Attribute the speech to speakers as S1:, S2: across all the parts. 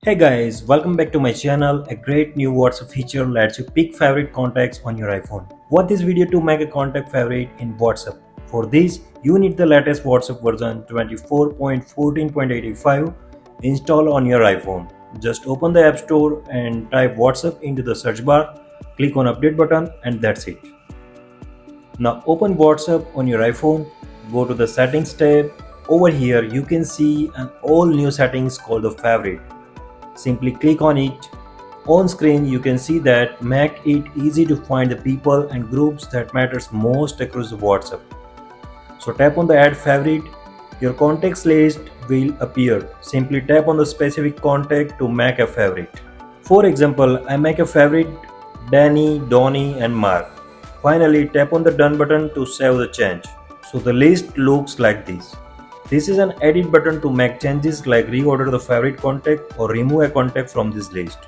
S1: Hey guys, welcome back to my channel. A great new WhatsApp feature lets you pick favorite contacts on your iPhone. Watch this video to make a contact favorite in WhatsApp. For this, you need the latest WhatsApp version 24.14.85 installed on your iPhone. Just open the App Store and type WhatsApp into the search bar, click on update button and that's it. Now open WhatsApp on your iPhone, go to the settings tab. Over here you can see an all new settings called the favorite. Simply click on it. On screen you can see that make it easy to find the people and groups that matters most across the WhatsApp. So tap on the add favorite. Your contacts list will appear. Simply tap on the specific contact to make a favorite. For example, I make a favorite dony and Mark. Finally tap on the done button to save the change. So the list looks like this. This is an edit button to make changes like reorder the favorite contact or remove a contact from this list.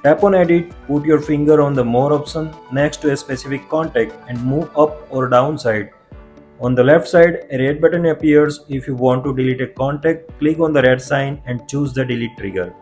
S1: Tap on edit, put your finger on the more option next to a specific contact and move up or down side. On the left side, a red button appears. If you want to delete a contact, click on the red sign and choose the delete trigger.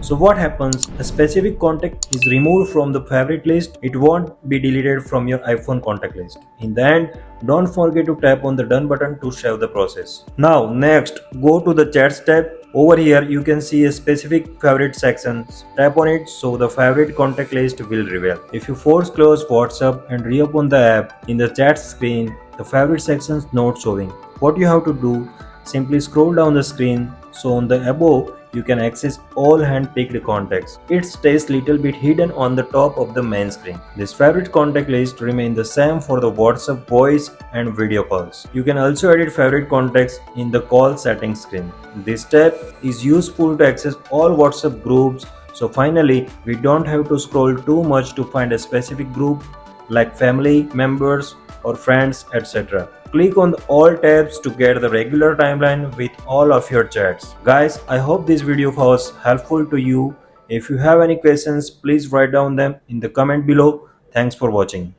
S1: So what happens? A specific contact is removed from the favorite list. It won't be deleted from your iPhone contact list. In the end, don't forget to tap on the done button to save the process. Now next, go to the chats tab. Over here you can see a specific favorite section. Tap on it so the favorite contact list will reveal. If you force close WhatsApp and reopen the app, in the chat screen, the favorite section is not showing. What you have to do, simply scroll down the screen. So on the above, you can access all hand-picked contacts. It stays little bit hidden on the top of the main screen. This favorite contact list remains the same for the WhatsApp voice and video calls. You can also edit favorite contacts in the call settings screen. This step is useful to access all WhatsApp groups. So finally, we don't have to scroll too much to find a specific group like family members or friends, etc. Click on all tabs to get the regular timeline with all of your chats. Guys, I hope this video was helpful to you. If you have any questions, please write down them in the comment below. Thanks for watching.